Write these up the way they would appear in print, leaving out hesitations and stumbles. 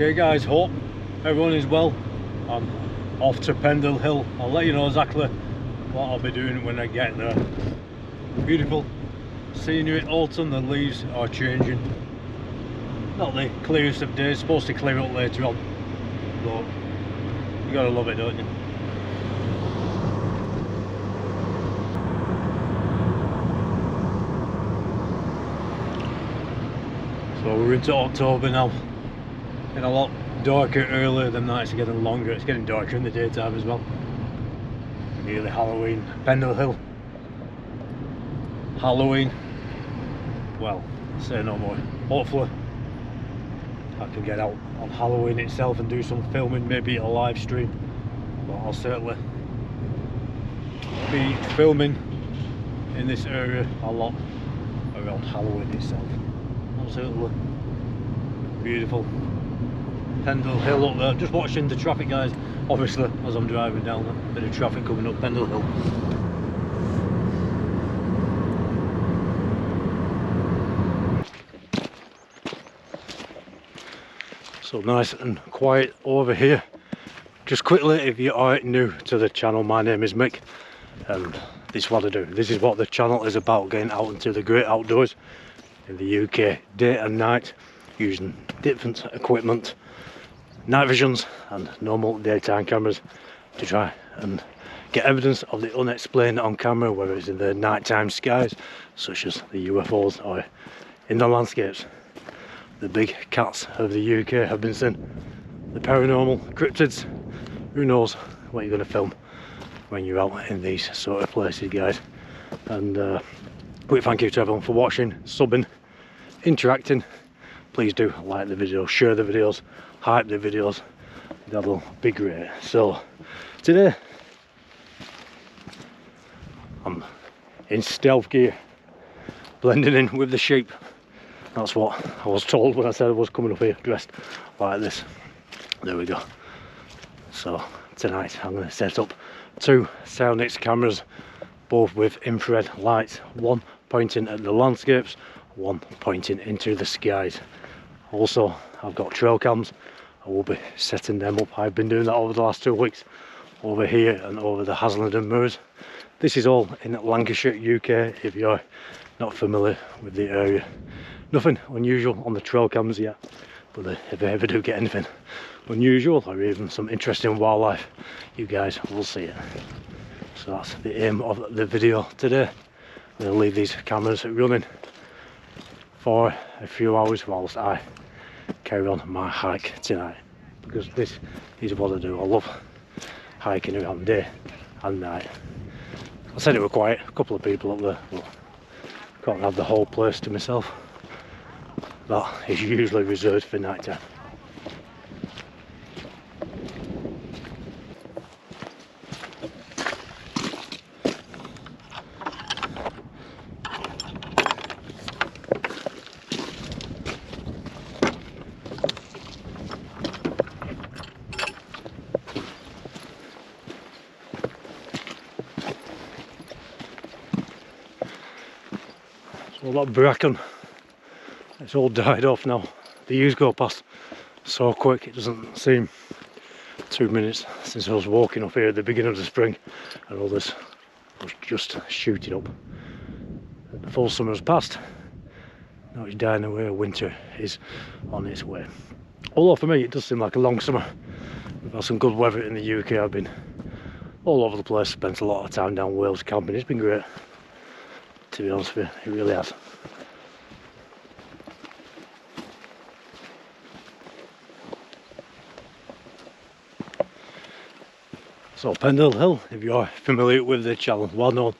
Okay guys, hope everyone is well. I'm off to Pendlehill. I'll let you know exactly what I'll be doing when I get there. Beautiful scenery, autumn, the leaves are changing. Not the clearest of days, supposed to clear up later on, but you gotta love it, don't you? So we're into October now. Getting a lot darker earlier, the nights are getting longer, it's getting darker in the daytime as well. Nearly Halloween. Pendlehill. Halloween. Well, say no more. Hopefully I can get out on Halloween itself and do some filming, maybe a live stream. But I'll certainly be filming in this area a lot around Halloween itself. Absolutely beautiful. Pendlehill up there, just watching the traffic guys, obviously as I'm driving down, a bit of traffic coming up Pendlehill. So nice and quiet over here. Just quickly, if you are new to the channel, my name is Mick and this is what I do. This is what the channel is about, getting out into the great outdoors in the UK, day and night, using different equipment, night visions and normal daytime cameras to try and get evidence of the unexplained on camera, whether it's in the nighttime skies such as the UFOs or in the landscapes. The big cats of the UK have been seen, the paranormal, cryptids, who knows what you're going to film when you're out in these sort of places guys. And quick thank you to everyone for watching, subbing, interacting. Please do like the video, share the videos, hype the videos, that'll be great. So today I'm in stealth gear, blending in with the sheep. That's what I was told when I said I was coming up here dressed like this. There we go. So tonight I'm going to set up two Sionyx cameras, both with infrared lights, one pointing at the landscapes, one pointing into the skies. Also I've got trail cams, I will be setting them up. I've been doing that over the last 2 weeks, over here and over the Haslingden Moors. This is all in Lancashire, UK, if you're not familiar with the area. Nothing unusual on the trail cams yet, but if I ever do get anything unusual or even some interesting wildlife, you guys will see it. So that's the aim of the video today. I'm going to leave these cameras running for a few hours whilst I carry on my hike tonight, because this is what I do. I love hiking around day and night. I said it were quiet, a couple of people up there, but can't have the whole place to myself. That is usually reserved for night time. So that bracken, it's all died off now. The years go past so quick, it doesn't seem 2 minutes since I was walking up here at the beginning of the spring and all this was just shooting up. The full summer's passed, now it's dying away, winter is on its way. Although for me it does seem like a long summer. We've had some good weather in the UK, I've been all over the place, spent a lot of time down Wales camping, it's been great. To be honest with you, it really has. So Pendlehill, if you are familiar with the channel, well known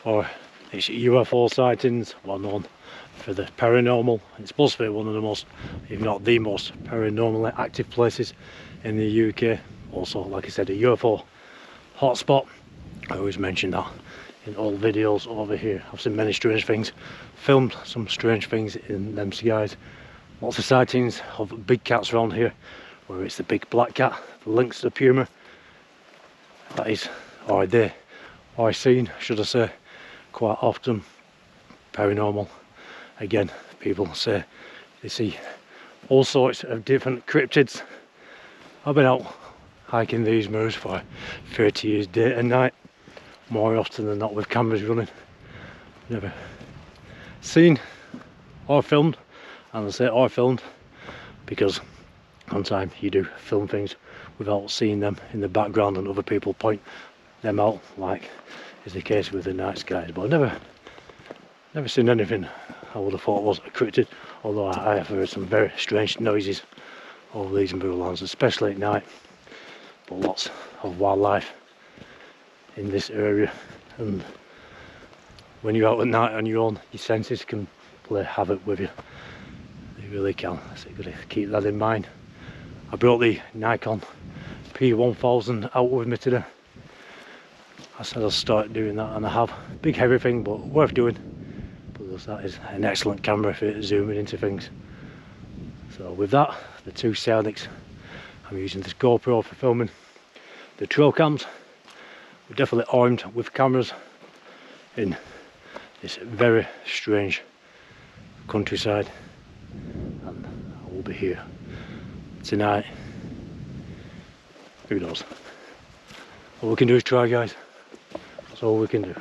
for its UFO sightings, well known for the paranormal. It's supposed to be one of the most, if not the most, paranormally active places in the UK. Also, like I said, a UFO hotspot. I always mention that in all videos over here. I've seen many strange things, filmed some strange things in them skies. Lots of sightings of big cats around here, whether it's the big black cat, the lynx, the puma, that is, or they are seen, should I say, quite often. Paranormal, again, people say they see all sorts of different cryptids. I've been out hiking these moors for 30 years, day and night, more often than not with cameras running. Never seen or filmed, and I say or filmed because sometimes you do film things without seeing them in the background and other people point them out, like is the case with the night skies. But I've never seen anything I would have thought was a cryptid, although I have heard some very strange noises over these moorlands, especially at night. But lots of wildlife in this area, and when you're out at night on your own, your senses can play havoc with you. They really can, so you've got to keep that in mind. I brought the Nikon P1000 out with me today. I said I'll start doing that, and I have. Big heavy thing, but worth doing, because that is an excellent camera for zooming into things. So with that, the two Sionyx, I'm using this GoPro for filming. The trail cams, we're definitely armed with cameras in this very strange countryside, and I will be here tonight. Who knows? All we can do is try, guys. That's all we can do.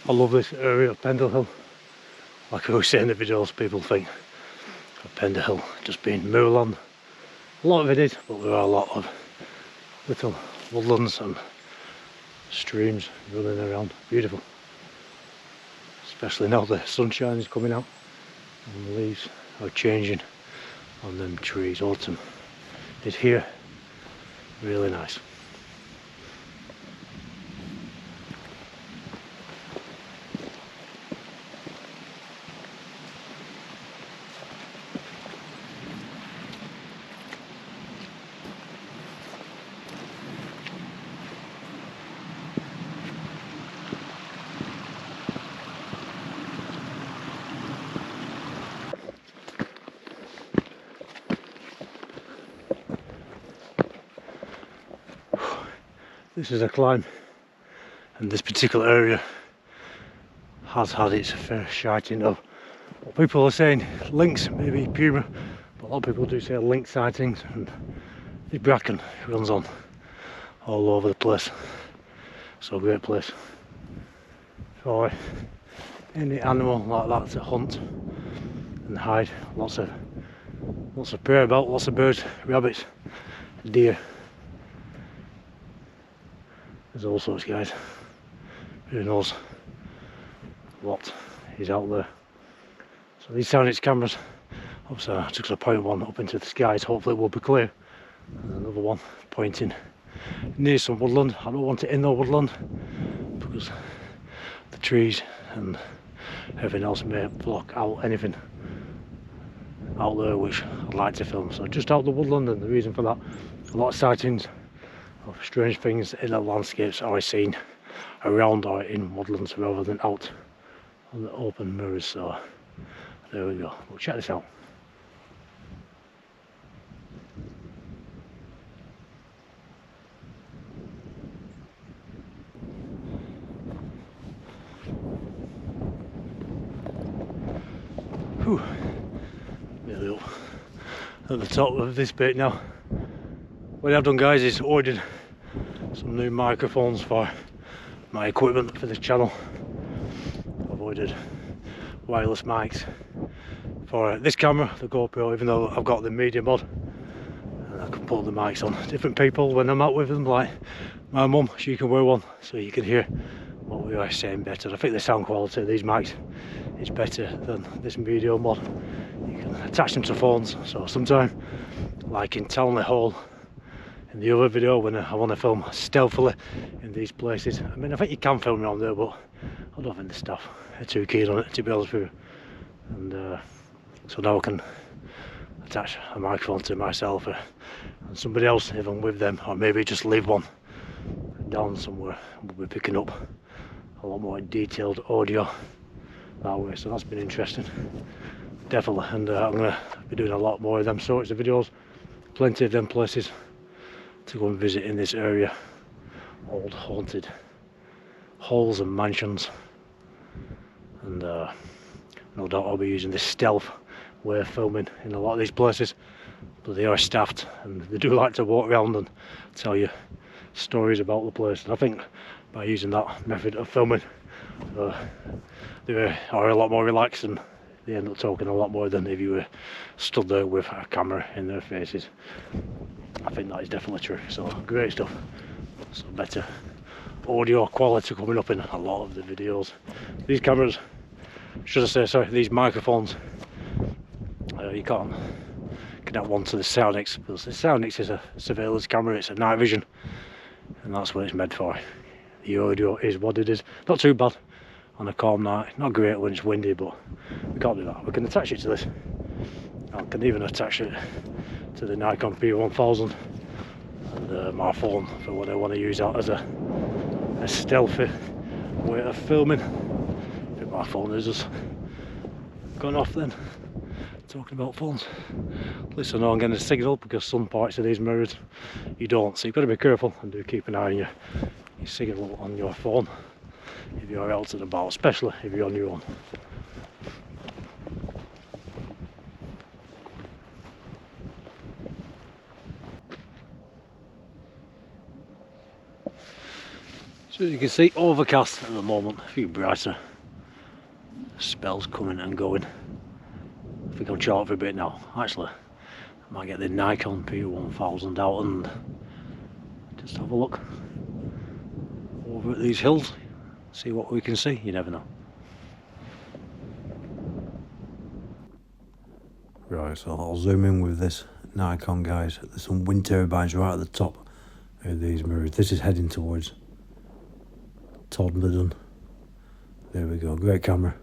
I love this area of Pendlehill. Like I was saying in the videos, people think of Pendlehill just being moorland. A lot of it is, but there are a lot of little woodlands and streams running around. Beautiful. Especially now the sunshine is coming out and the leaves are changing on them trees. Autumn is here. Really nice. This is a climb, and this particular area has had its fair shiting of what people are saying lynx, maybe puma, but a lot of people do say lynx sightings, and this bracken runs on all over the place. So great place for any animal like that to hunt and hide. Lots of prey about, lots of birds, rabbits, deer. There's all sorts, guys. Who knows what is out there. So these Sionyx cameras, obviously I took a point one up into the skies, hopefully it will be clear. And another one pointing near some woodland. I don't want it in the woodland because the trees and everything else may block out anything out there which I'd like to film. So just out the woodland, and the reason for that, a lot of sightings of strange things in the landscapes are seen around or in woodlands rather than out on the open moors. So there we go. Well, check this out. Whew. Nearly up at the top of this bit now. What I've done, guys, is ordered some new microphones for my equipment for this channel. I've ordered wireless mics for this camera, the GoPro, even though I've got the media mod, and I can put the mics on different people when I'm out with them, like my mum. She can wear one so you can hear what we are saying better. I think the sound quality of these mics is better than this media mod. You can attach them to phones, so sometimes, like in Pendlehill in the other video, when I want to film stealthily in in these places. I mean, I think you can film around there, but I don't think the staff are too keen on it, to be honest with you. And so now I can attach a microphone to myself and somebody else if I'm with them, or maybe just leave one down somewhere. We'll be picking up a lot more detailed audio that way, so that's been interesting, definitely. And I'm going to be doing a lot more of them sorts of videos, plenty of them places to go and visit in this area, old haunted halls and mansions. And no doubt I'll be using this stealth way of filming in a lot of these places, but they are staffed and they do like to walk around and tell you stories about the place. And I think by using that method of filming, they are a lot more relaxed and they end up talking a lot more than if you were stood there with a camera in their faces. I think that is definitely true. So great stuff. So better audio quality coming up in a lot of the videos. These cameras, should I say, sorry, these microphones, you can't connect one to the Sionyx, because the Sionyx is a surveillance camera, it's a night vision, and that's what it's meant for. The audio is what it is. Not too bad on a calm night, not great when it's windy, but we can't do that. We can attach it to this. I can even attach it to the Nikon P1000 and my phone for when I want to use that as a stealthy way of filming. I think my phone is just gone off then. Talking about phones, at least I know I'm getting a signal, because some parts of these mirrors you don't, so you've got to be careful and do keep an eye on your signal on your phone if you're out and about, especially if you're on your own. So as you can see, overcast at the moment, a few brighter spells coming and going. I think I'm short for a bit now. Actually, I might get the Nikon P1000 out and just have a look over at these hills, see what we can see. You never know. Right, so I'll zoom in with this Nikon, guys. There's some wind turbines right at the top of these mirrors. This is heading towards Pendlehill. There we go, great camera.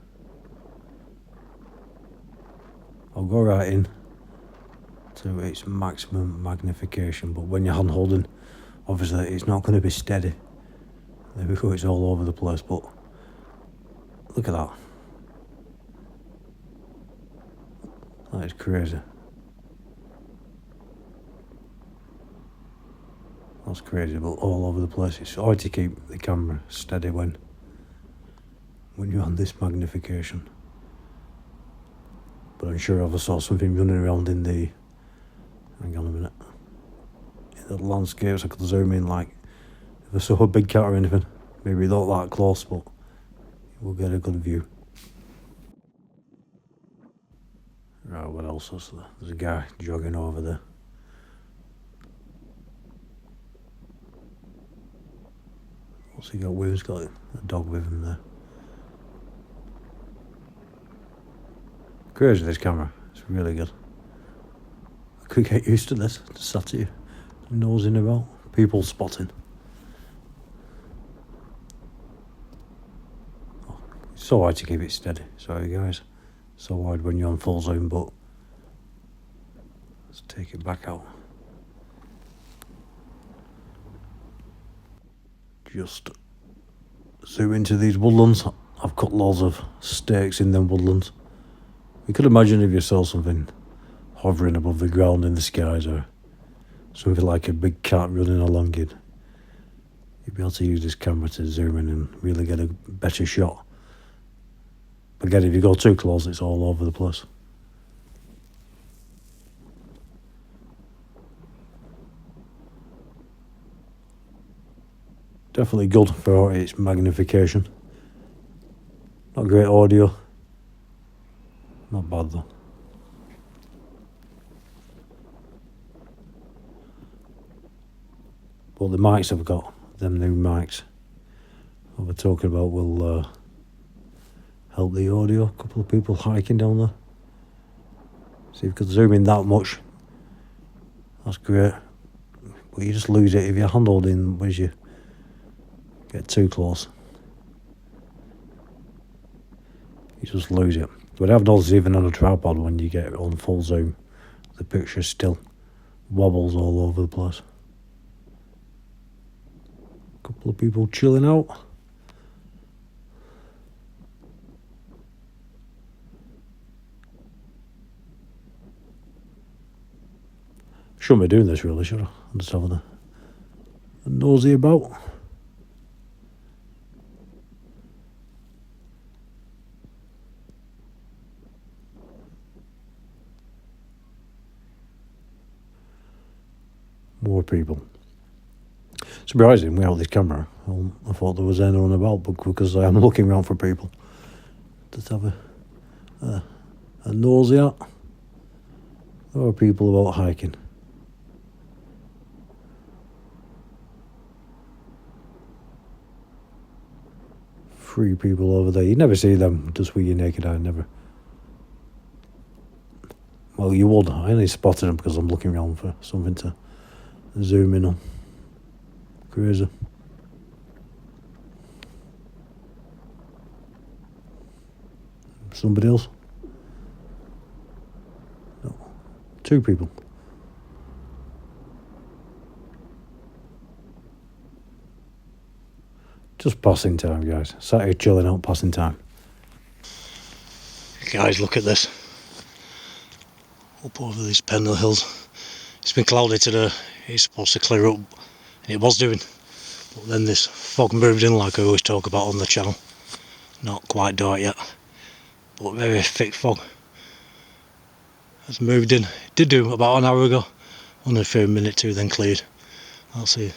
I'll go right in to its maximum magnification, but when you're hand holding, obviously it's not going to be steady. There we go, it's all over the place, but look at that. That is crazy. That's crazy, but all over the place. It's hard to keep the camera steady when you're on this magnification. But I'm sure if I saw something running around in the, hang on a minute, in the landscapes, I could zoom in, like if I saw a big cat or anything, maybe not that close, but we'll get a good view. Right, what else is there? There's a guy jogging over there. What's he got with him? He's got a dog with him there. Crazy, this camera, it's really good. I could get used to this, just sat here, nosing about, people spotting. Oh, it's so hard to keep it steady, sorry guys. So hard when you're on full zoom, but let's take it back out. Just zoom into these woodlands. I've cut loads of stakes in them woodlands. You could imagine if you saw something hovering above the ground in the skies, or something like a big cat running along it, you'd be able to use this camera to zoom in and really get a better shot. But again, if you go too close, it's all over the place. Definitely good for its magnification. Not great audio. Not bad though. But the mics I've got, them new mics that we're talking about, will help the audio. A couple of people hiking down there. See if you could zoom in that much. That's great. But you just lose it if you're hand holding with your get too close, you just lose it. But I've noticed even on a tripod, when you get it on full zoom, the picture still wobbles all over the place. A couple of people chilling out. Shouldn't be doing this really, should I? I'm just having a nosy about. More people. Surprising, without this camera, I thought there was anyone about, but because I am looking around for people, just have a nosy at. There are people out hiking. Three people over there. You never see them just with your naked eye, never. Well, you would. I only spotted them because I'm looking around for something to zoom in on. Crazy. Somebody else? No. Two people. Just passing time, guys. Sat here chilling out, passing time. Guys, look at this. Up over these Pendle hills. It's been cloudy today. It's supposed to clear up. And it was doing. But then this fog moved in, like I always talk about on the channel. Not quite dark yet, but very thick fog. It's moved in. It did do about an hour ago. Only for a minute too, then cleared. I'll see.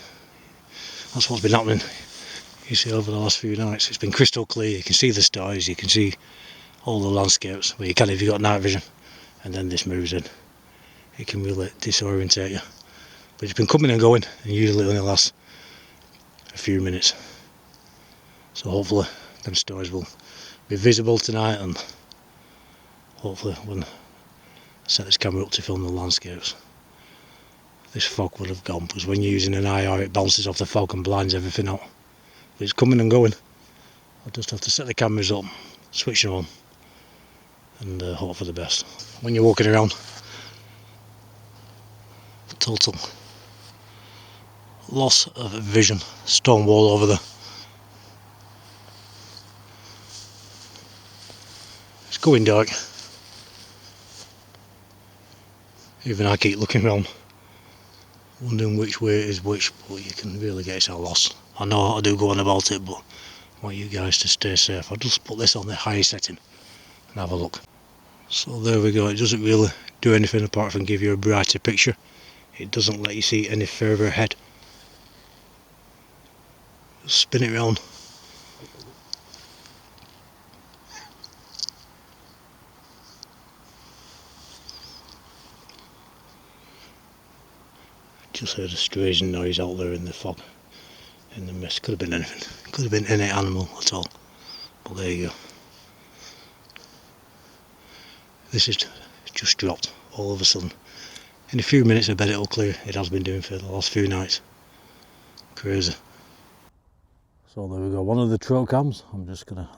That's what's been happening. You see, over the last few nights, it's been crystal clear. You can see the stars, you can see all the landscapes. Well, you can if you've got night vision. And then this moves in. It can really disorientate you. But it's been coming and going, and usually only lasts a few minutes. So hopefully them stars will be visible tonight, and hopefully when I set this camera up to film the landscapes, this fog would have gone, because when you're using an IR it bounces off the fog and blinds everything out. But it's coming and going. I'll just have to set the cameras up, switch them on, and hope for the best. When you're walking around, total loss of vision. Stone wall over there. It's going dark. Even I keep looking around, wondering which way it is which, but you can really get yourself lost. I know I do go on about it, but I want you guys to stay safe. I'll just put this on the high setting and have a look. So there we go. It doesn't really do anything apart from give you a brighter picture. It doesn't let you see any further ahead. Just spin it around. Just heard a strange noise out there in the fog, in the mist. Could have been anything. Could have been any animal at all. But there you go. This is just dropped all of a sudden. In a few minutes I bet it'll clear. It has been doing for the last few nights. Crazy. So there we go, one of the trailcams. I'm just gonna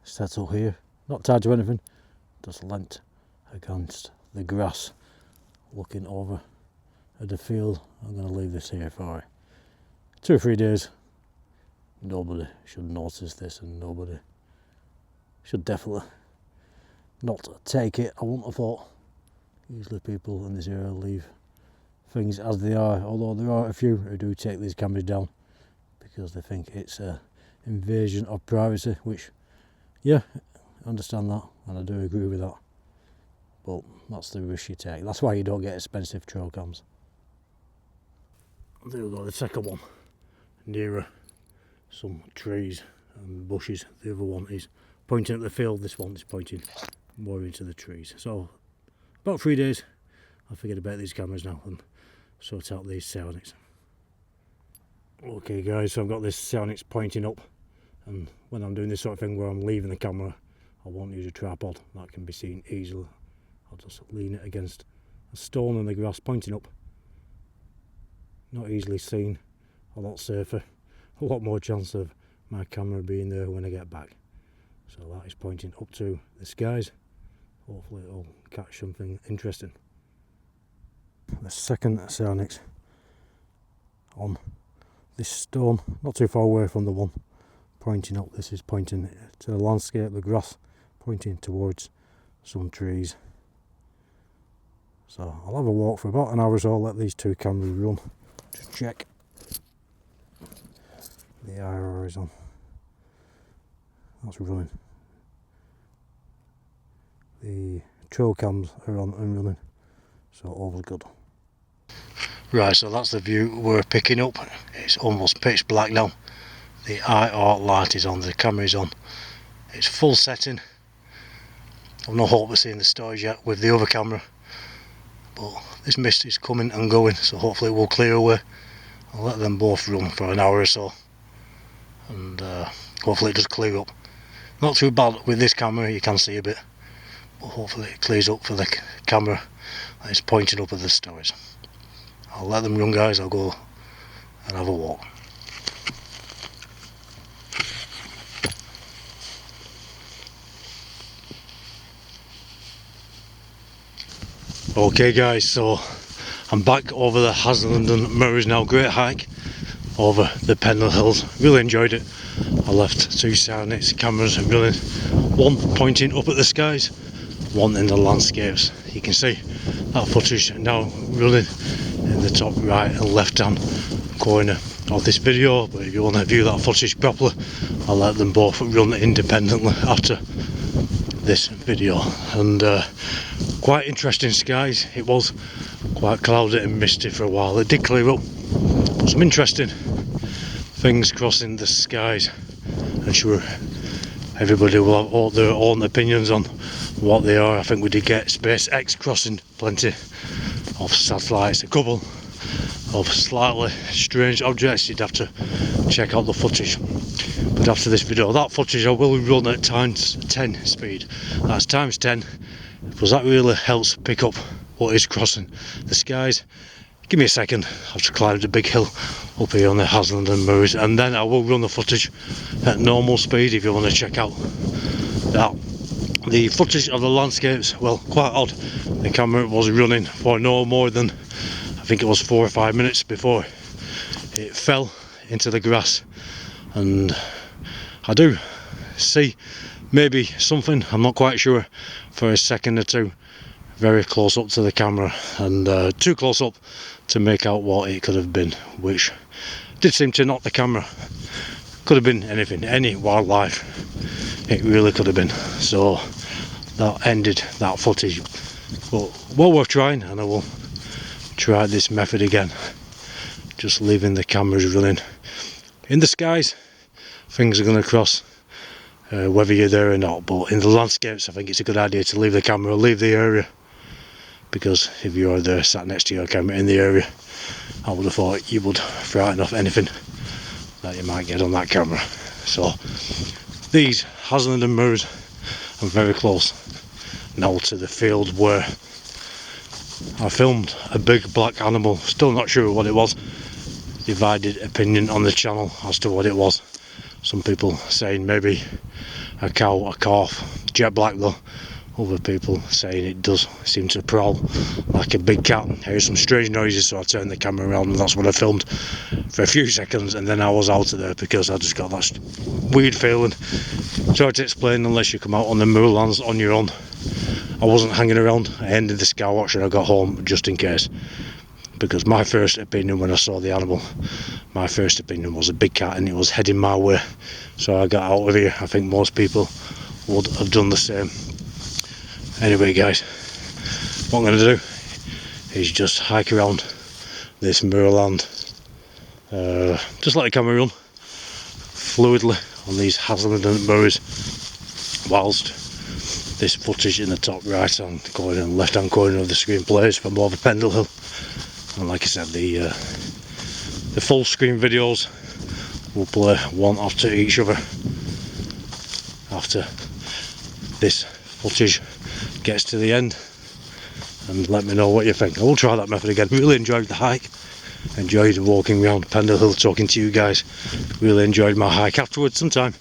settle here. Not tied to anything, just leant against the grass, looking over at the field. I'm gonna leave this here for 2 or 3 days. Nobody should notice this, and nobody should definitely not take it. I wouldn't have thought. Usually people in this area leave things as they are, although there are a few who do take these cameras down because they think it's an invasion of privacy, which, yeah, I understand that, and I do agree with that, but that's the risk you take. That's why you don't get expensive trail cams. There we go, the second one, nearer some trees and bushes. The other one is pointing at the field, this one is pointing more into the trees. So about 3 days I'll forget about these cameras now and sort out these Sionyx. Okay guys, so I've got this Sionyx pointing up, and when I'm doing this sort of thing where I'm leaving the camera, I won't use a tripod. That can be seen easily. I'll just lean it against a stone in the grass pointing up. Not easily seen, a lot safer. a lot more chance of my camera being there when I get back. So that is pointing up to the skies. Hopefully it'll catch something interesting. The second Sionyx on this stone, not too far away from the one pointing up. This is pointing to the landscape, the grass pointing towards some trees. So I'll have a walk for about an hour or so, let these two cameras run. Just check the IR is on. That's running. The trailcams are on and running, so all's good. Right, so that's the view we're picking up. It's almost pitch black now. The IR light is on, the camera is on. It's full setting. I've no hope of seeing the stars yet with the other camera, but this mist is coming and going, so hopefully it will clear away. I'll let them both run for an hour or so, and hopefully it does clear up. Not too bad with this camera, you can see a bit, but hopefully it clears up for the camera that is pointing up at the stars. I'll let them run, guys. I'll go and have a walk. Okay guys, so I'm back over the Haslingden Moors now. Great hike over the Pendle hills, really enjoyed it. I left two Sionyx cameras running, one pointing up at the skies, one in the landscapes. You can see that footage now running in the top right and left hand corner of this video, but if you want to view that footage properly, I'll let them both run independently after this video. And quite interesting skies. It was quite cloudy and misty for a while. It did clear up, but some interesting things crossing the skies. I'm sure everybody will have all their own opinions on what they are. I think we did get SpaceX crossing plenty of satellites, a couple of slightly strange objects. You'd have to check out the footage. But after this video, that footage I will run at times 10 speed. That's times 10, because that really helps pick up what is crossing the skies. Give me a second, I've just climbed a big hill up here on the Haslingden Moors, and then I will run the footage at normal speed if you want to check out that. The footage of the landscapes, well, quite odd. The camera was running for no more than, I think it was 4 or 5 minutes before it fell into the grass, and I do see maybe something, I'm not quite sure, for a second or two, very close up to the camera, and too close up to make out what it could have been, which did seem to knock the camera. Could have been anything, any wildlife, it really could have been. So that ended that footage, but well worth trying, and I will try this method again, just leaving the cameras running. In the skies, things are going to cross, whether you're there or not, but in the landscapes I think it's a good idea to leave the camera, leave the area, because if you are there sat next to your camera in the area, I would have thought you would frighten off anything that you might get on that camera. So these Haslingden Moors are very close now to the field where I filmed a big black animal. Still not sure what it was. Divided opinion on the channel as to what it was. Some people saying maybe a cow, a calf, jet black though. Other people saying it does seem to prowl like a big cat. I heard some strange noises, so I turned the camera around, and that's what I filmed for a few seconds, and then I was out of there because I just got that weird feeling. Try to explain, unless you come out on the moorlands on your own. I wasn't hanging around. I ended the Skywatch and I got home just in case, because my first opinion when I saw the animal, my first opinion was a big cat and it was heading my way. So I got out of here. I think most people would have done the same. Anyway guys, what I'm going to do is just hike around this moorland, just let the camera run fluidly on these Haslingden Moors, whilst this footage in the top right hand corner and left hand corner of the screen plays from over Pendlehill. And like I said, the full screen videos will play one after each other after this footage gets to the end, and let me know what you think. I will try that method again. Really enjoyed the hike, enjoyed walking around Pendlehill talking to you guys. Really enjoyed my hike. Afterwards sometime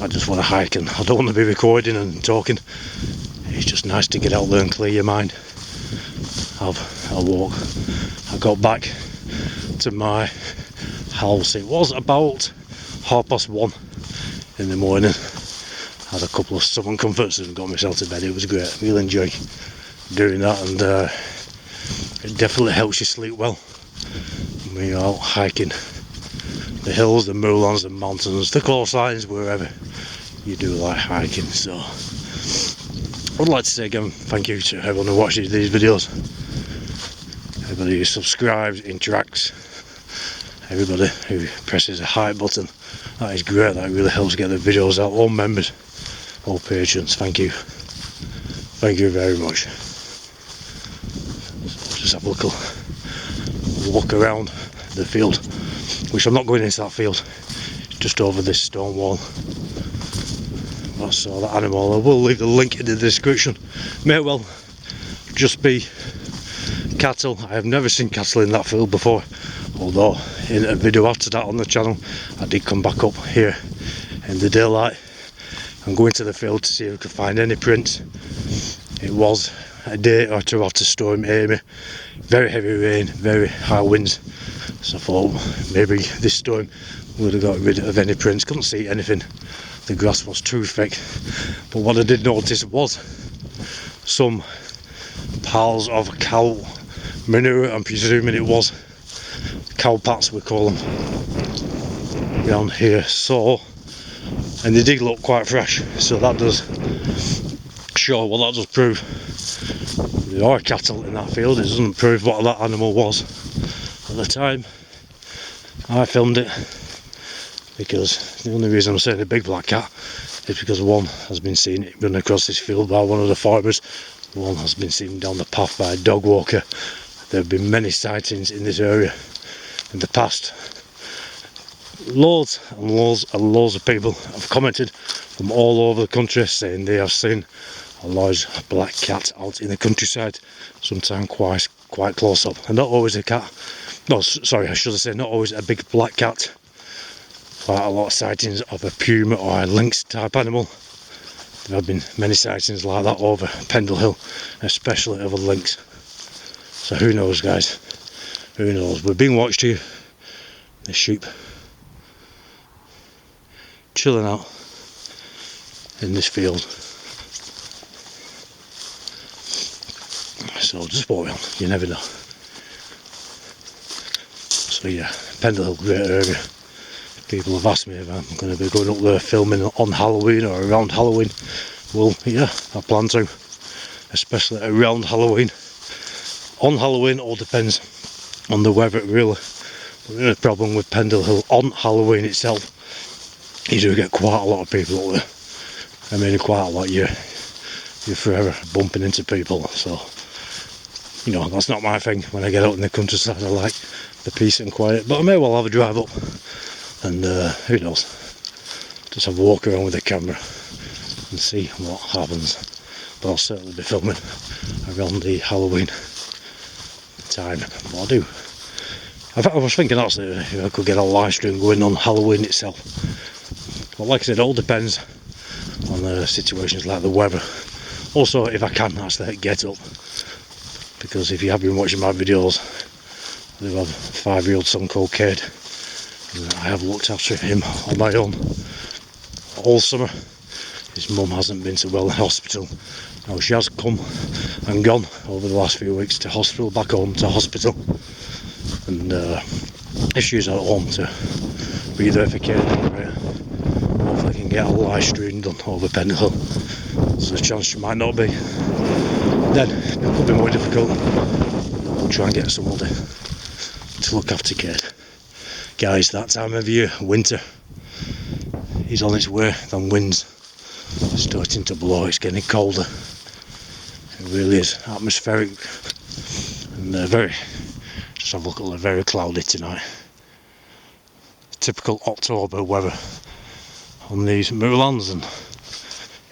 I just want to hike and I don't want to be recording and talking. It's just nice to get out there and clear your mind, have a walk. I got back to my house, it was about 1:30 in the morning. Had a couple of stomach comforts and got myself to bed. It was great. Really enjoyed doing that, and it definitely helps you sleep well when you're out hiking the hills, the moorlands, the mountains, the coastlines, wherever you do like hiking. So I'd like to say again thank you to everyone who watches these videos, everybody who subscribes, interacts, everybody who presses a hype button. That is great. That really helps get the videos out. All members, all patrons, thank you very much. Just have a little walk around the field, which I'm not going into that field, it's just over this stone wall. I saw that animal. I will leave the link in the description. May well just be cattle. I have never seen cattle in that field before, although in a video after that on the channel I did come back up here in the daylight and go into the field to see if I could find any prints. It was a day or two after Storm Amy, very heavy rain, very high winds, so I thought maybe this storm would have got rid of any prints. Couldn't see anything, the grass was too thick, but what I did notice was some piles of cow manure. I'm presuming it was cow pats, we call them around here. So, and they did look quite fresh, so that does show, well, that does prove there are cattle in that field. It doesn't prove what that animal was at the time I filmed it, because the only reason I'm saying a big black cat is because one has been seen run across this field by one of the farmers, one has been seen down the path by a dog walker. There have been many sightings in this area in the past. Loads and loads and loads of people have commented from all over the country saying they have seen a large black cat out in the countryside, sometimes quite close up, and not always a cat. No, sorry, I should have said not always a big black cat. Quite a lot of sightings of a puma or a lynx type animal. There have been many sightings like that over Pendlehill, especially of a lynx. So who knows, guys? Who knows? We're being watched here. The sheep chilling out in this field. So just walk around, you never know. So yeah, Pendlehill, great area. People have asked me if I'm going to be going up there filming on Halloween or around Halloween. Well, yeah, I plan to, especially around Halloween. On Halloween, all depends on the weather, really. The problem with Pendlehill on Halloween itself, you do get quite a lot of people up there. I mean, quite a lot. You're forever bumping into people. So, you know, that's not my thing. When I get out in the countryside, I like the peace and quiet. But I may well have a drive up, and who knows, just have a walk around with the camera and see what happens. But I'll certainly be filming around the Halloween time. What I do, I was thinking actually if I could get a live stream going on Halloween itself. But like I said, it all depends on situations like the weather. Also, if I can actually get up, because if you have been watching my videos, I do have a 5-year-old son called Cade, and I have looked after him on my own all summer. His mum hasn't been so well in hospital. Now she has come and gone over the last few weeks to hospital, back home to hospital, and if she's at home to be there for Cade, hopefully I can get a live stream done over Pendlehill. There's a chance she might not be. Then it could be more difficult. I'll try and get somebody to look after Cade. Guys, that time of year, winter, is on its way. Then winds starting to blow. It's getting colder. It really is atmospheric, and very. Just have a look at it, very cloudy tonight. Typical October weather on these moorlands and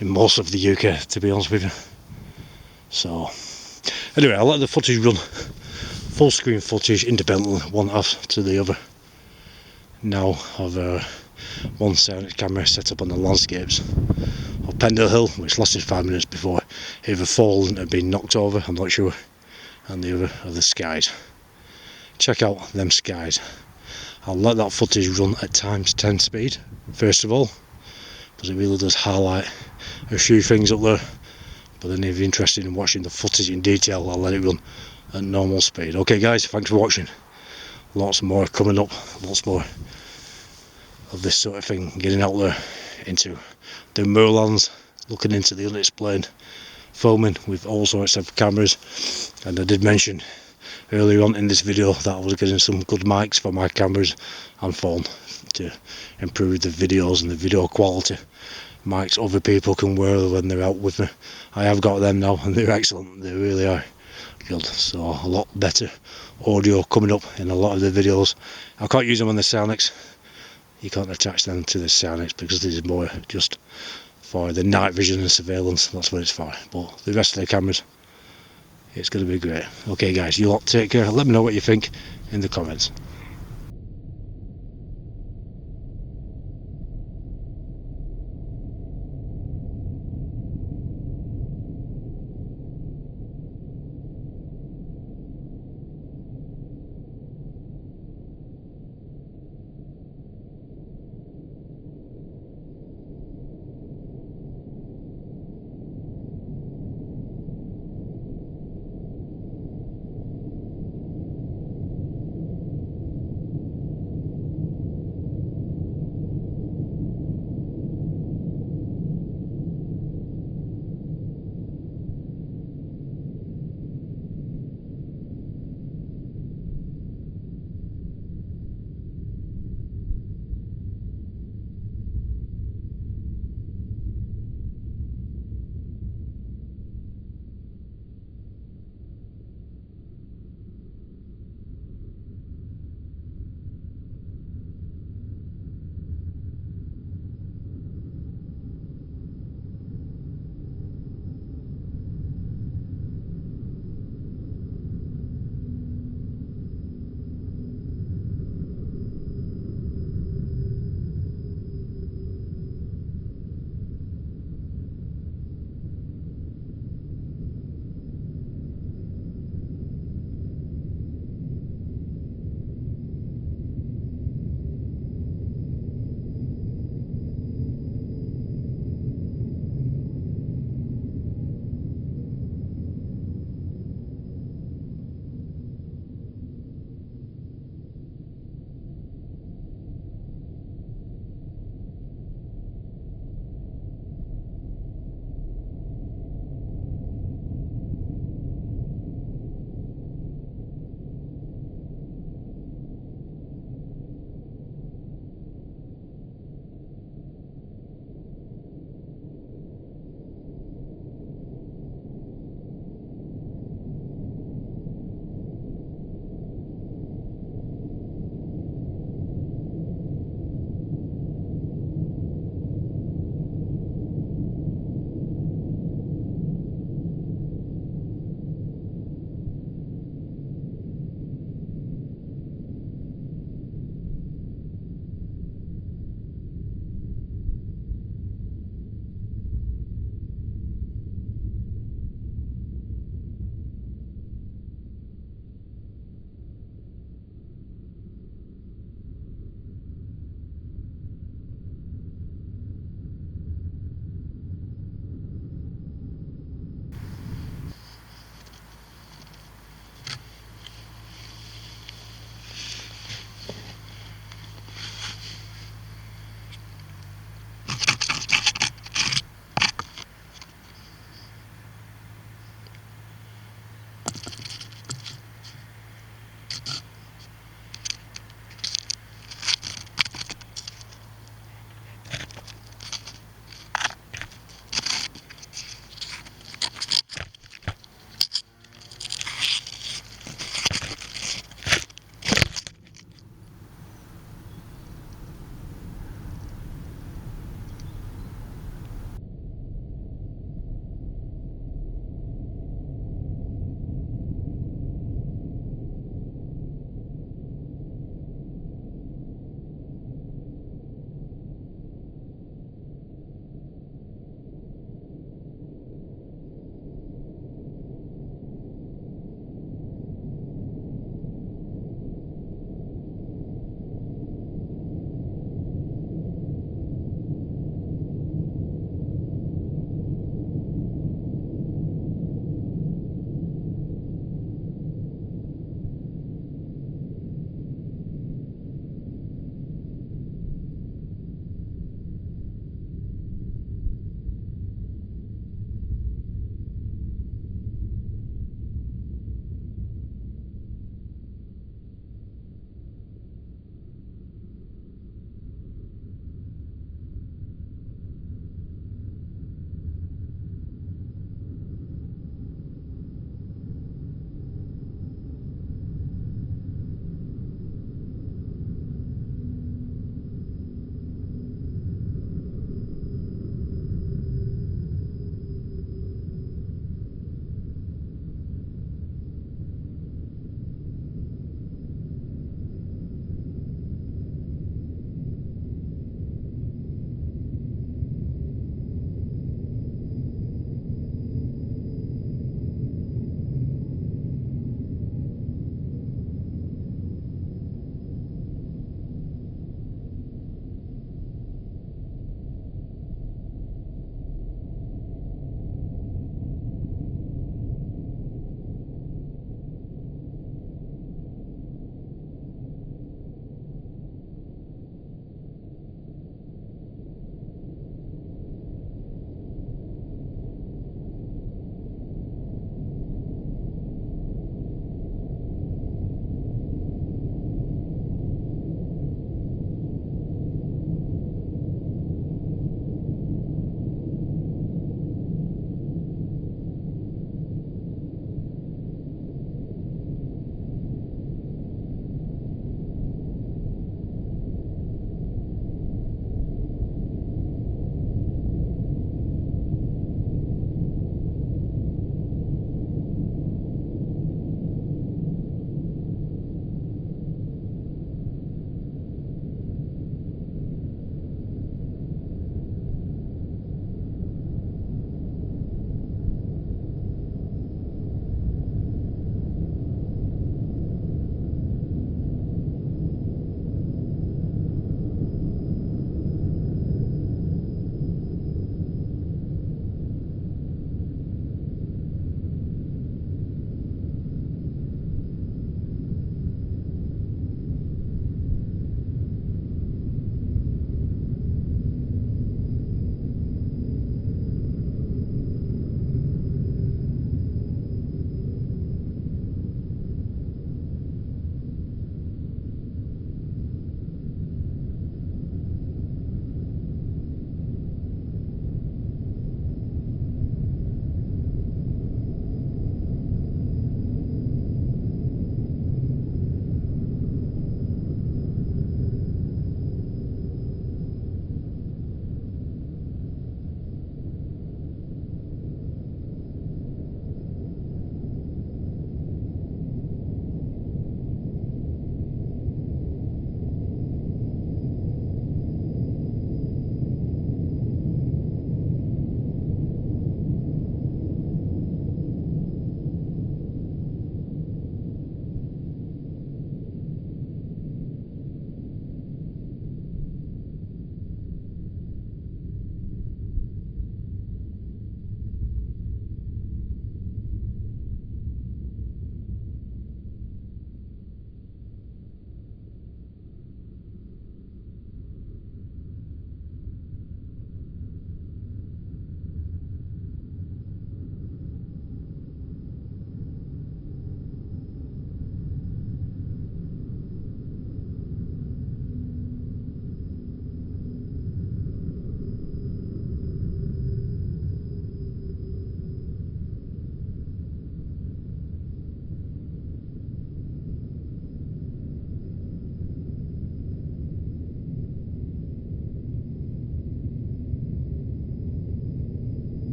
in most of the UK, to be honest with you. So Anyway, I'll let the footage run. Full screen footage independently, one after the other. Now I've one Sionyx camera set up on the landscapes of Pendlehill, which lasted 5 minutes before either fallen and been knocked over, I'm not sure, and the other are the skies. Check out them skies. I'll let that footage run at ×10 speed first of all, because it really does highlight a few things up there. But then if you're interested in watching the footage in detail, I'll let it run at normal speed. Okay guys, thanks for watching. Lots more coming up, lots more of this sort of thing, getting out there into the moorlands, looking into the unexplained, filming with all sorts of cameras. And I did mention earlier on in this video that I was getting some good mics for my cameras and phone to improve the videos and the video quality. Mics other people can wear when they're out with me. I have got them now and they're excellent, they really are good. So a lot better audio coming up in a lot of the videos. I can't use them on the Sionyx. You can't attach them to the Sionyx because this is more just for the night vision and surveillance. That's what it's for. But the rest of the cameras, it's going to be great. Okay guys, you lot take care. Let me know what you think in the comments.